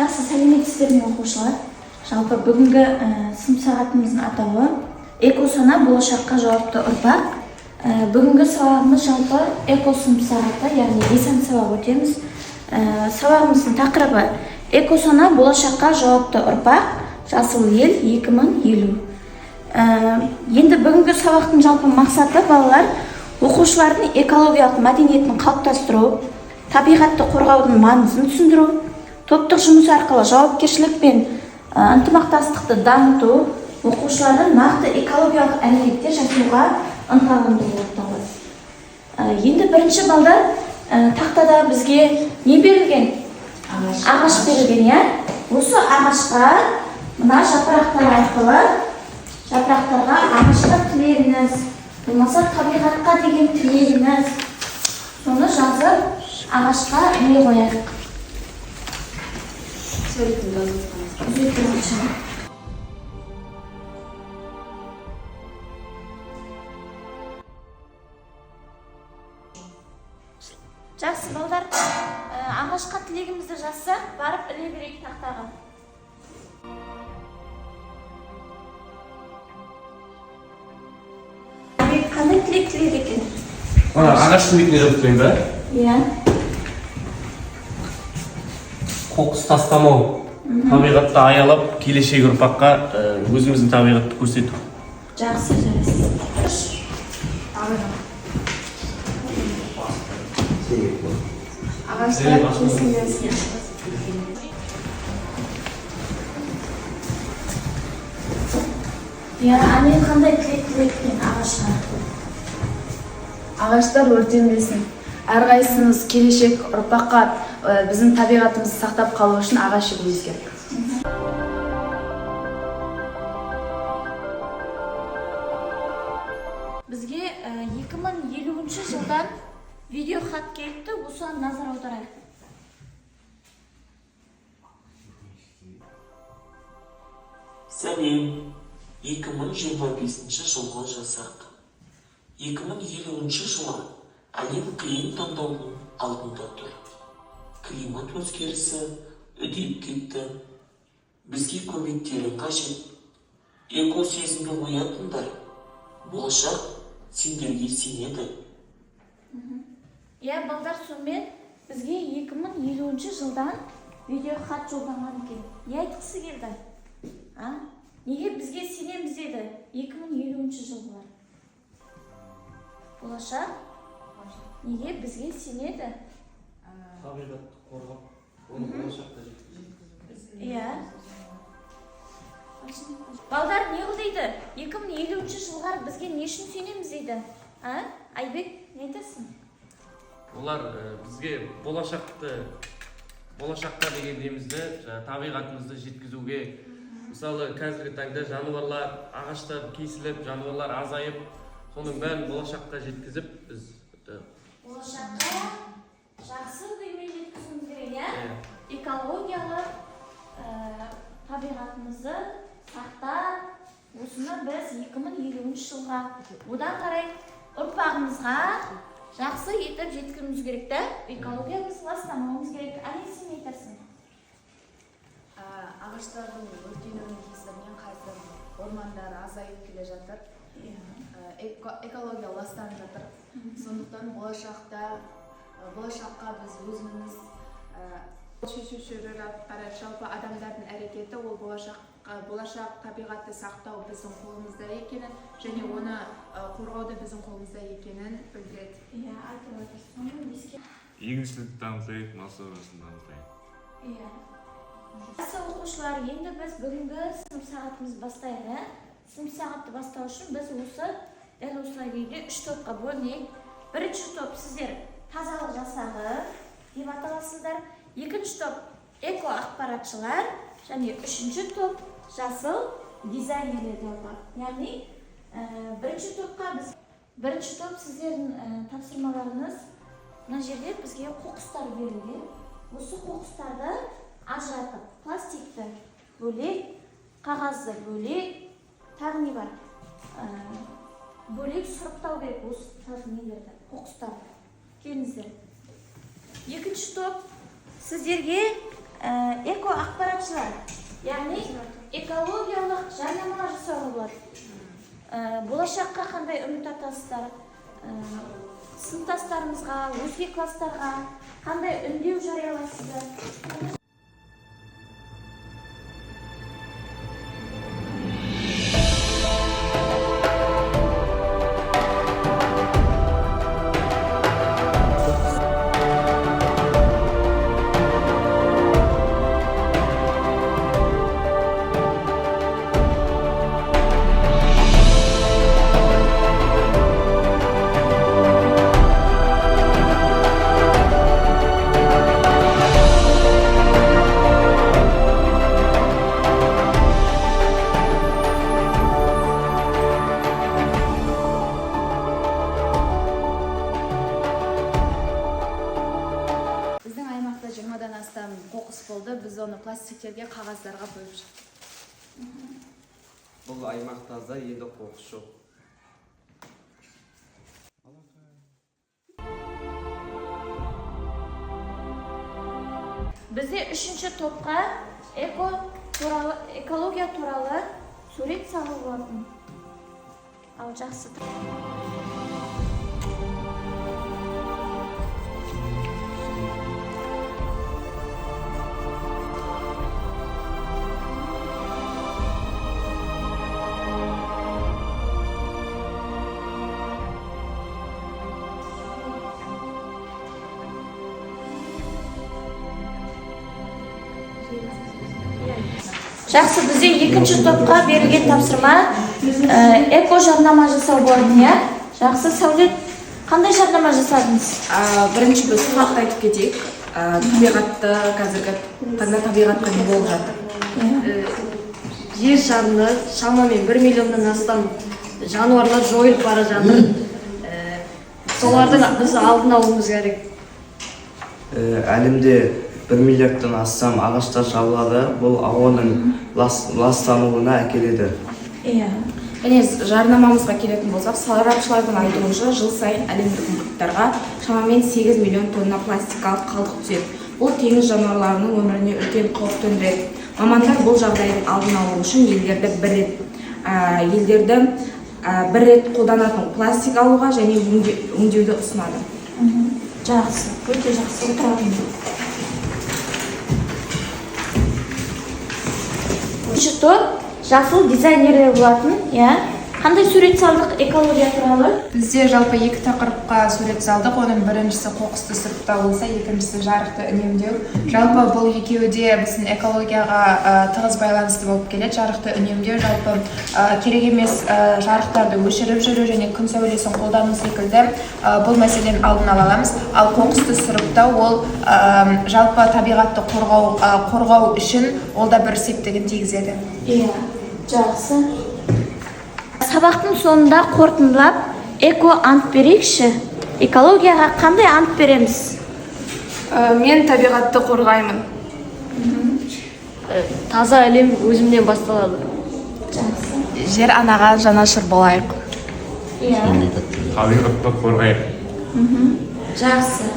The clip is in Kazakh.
Жақсы сәлеметсіздер ме оқушылар? Жалпы бүгінгі сынып сағатымыздың атауы экосана болашаққа жауапты ұрпақ. Бүгінгі сабағымыз жалпы экосынып сағаты, яғни бесінші сабақ өтеміз. Сабағымыздың тақырыбы экосана болашаққа жауапты ұрпақ, жасыл ел 2050. Енді бүгінгі сабақтың жалпы мақсаты балалар оқушылардың экологиялық мәдениетін қалыптастыру, табиғатты қорғаудың маңызын түсіндіру, топтық жұмыс арқылы жауапкершілік пен ынтымақтастықты дамыту, оқушылардың нақты экологиялық әрекеттер жасауға ынталандыру болып табылады. Енді бірінші балдар тақтада бізге не берілген? Ағаш берілген, иә? Осы ағашқа мына жапырақтар арқылы жапырақтарға ағашқа тілегіңіз, болмаса табиғатқа деген тілегіңіз, соны жазып ағашқа іле қояйық. Жақсы балдар, ағашқа тілегімізді жазсақ, барып іле берейік тақтаға. Қандай тілек тілер екен? Ағаштың бетіне жазып қойын ба? Иә. Қоқыс тастамау, табиғатты аялап, келешек ұрпаққа өзіміздің табиғатты көрсету. Жақсы, жарайсыз. Ағаштар кесілмесін. Ане қандай тілек тілектен ағашқа? Ағаштар өртенбесін. Әрқайсымыз келешек ұрпаққа біздің табиғатымызды сақтап қалу үшін ағаш егуіміз керек. Бізге 2050 жылдан видео хат келіпті, осыған назар аударайық. Сәлем, 2025 жылғы жасақ. 2050 жылы әлем қиын таңдаудың алдында тұр. Климат өзгерісі үдеп кетті. Бізге көмектерің қажет. Экосезімді оятыңдар. Болашақ сендерге сенеді. Балдар, сонымен бізге 2050 жылдан видео хат жолданған екен. Не айтқысы келді? Неге бізге сенеміз деді 2050 жылғылар? Болашақ неге бізге сенеді? Табиғатты қорғап, оны болашақта жеткізу. Балдар не қыл дейді? 2050 жылғар бізге не үшін сенеміз дейді? Айбек, не айтасың? Олар бізге болашаққа дегендемізді, табиғатымызды жеткізуге, мысалы қазіргі таңда жануарлар, ағаштар кесіліп, жануарлар азайып, соның бәрін болашаққа жеткізіп, біз болашаққа жақсы күймен жеткізуіміз керек, экологиялық табиғатымызды сақтап, осыны біз 2050 жылға одан қарай ұрпағымызға жақсы етіп жеткізуіміз керек та, экологиямызды ластамауымыз керек. Сен не айтасың? Ағаштардың өртенуінің кесірінен қазір ормандар азайып келе жатыр. Экология ластанып жатыр. Сондықтан болашаққа біз өзіміз шешуші рөл атқарады. Жалпы адамдардың әрекеті ол болашақ табиғатты сақтау біздің қолымызда екенін және оны қорғауды біздің қолымызда екенін білдіреді. Айтып отырсың. Егіншілікті дамытайық, мал шаруашылығын дамытайық. Жақсы оқушылар, енді біз бүгінгі сынып сағатымызды бастайық. Сынып сағатты бастау үшін біз дәл осылай күйде 3 топқа бөлінейік. Бірінші топ сіздер тазалық жасағы деп аталасыздар. Екінші топ эко ақпаратшылар және үшінші топ жасыл дизайнерлер деп аталады. Яғни бірінші топ сіздердің тапсырмаларыңыз мына жерде бізге қоқыстар берілген. Осы қоқыстарды ажыратып, пластикті бөлек, қағазды бөлек, тағы не бар? Бөлек сұрыптау керек осы нелерді, қоқыстарды. Келіңіздер. Екінші топ сіздерге эко ақпаратшылар, яғни экологиялық жарнама жасауға болады. Болашаққа қандай үміт артасыздар? Сыныптастарыңызға, өзге класстарға қандай үндеу жариялайсыздар? Біздің аймақта 20-дан астам қоқыс болды. Біз оны пластиктерге, қағаздарға бөліп шықтық. Бұл аймақ таза, енді қоқыс жоқ. Бізде 3-ші топқа экология туралы сурет салу болатын. Ал жақсы. Жақсы, бізде 2-ші топқа берілген тапсырма эко жарнама жасау болатын, иә? Жақсы, Сәулет, қандай жарнама жасадыңыз? Бірінші біз сұрақты айтып кетейік. Табиғатты, қазіргі таңда табиғатқа не болып жатыр? Жер шарында шамамен 1 миллионнан астам жануарлар жойылып бара жатыр. Солардың біз алдын алуымыз керек. Әлемде 1 миллиардтан астам ағаштар жабылады. Бұл ауаның ластануына әкеледі. Және жарнамамызға келетін болсақ, сарапшылардың айтуынша жыл сайын әлемдік мұхиттарға шамамен 8 миллион тонна пластикалық қалдық түседі. Бұл теңіз жануарларының өміріне үлкен қауіп төндіреді. Мамандар бұл жағдайдың алдын алу үшін елдерді бір рет қолданатын пластик алуға және өңдеуді ұсынады. Жақсы, өте жақсы, отырамын. 3-ші топ жасыл дизайнерлер болатын, иә? Қандай сурет салдық экология туралы? Бізде жалпы 2 тақырыпқа сурет салдық. Оның біріншісі қоқысты сұрыптау болса, екіншісі жарықты үнемдеу. Жалпы бұл екеуі де біздің экологияға тығыз байланысты болып келеді. Жарықты үнемдеу жалпы керек емес жарықтарды өшіріп жүру және күн сәулесін қолдану секілді бұл мәселені алдын ала аламыз. Ал қоқысты сұрыптау ол жалпы табиғатты қорғау үшін ол да бір септігін тигізеді. Иә, жақсы. Сабақтың соңында қорытындылап, эко ант берейікші. Экологияға қандай ант береміз? Мен табиғатты қорғаймын. Таза әлем өзімнен басталады. Жақсы. Жер анаға жанашыр болайық. Иә. Табиғатты қорғайық. Жақсы.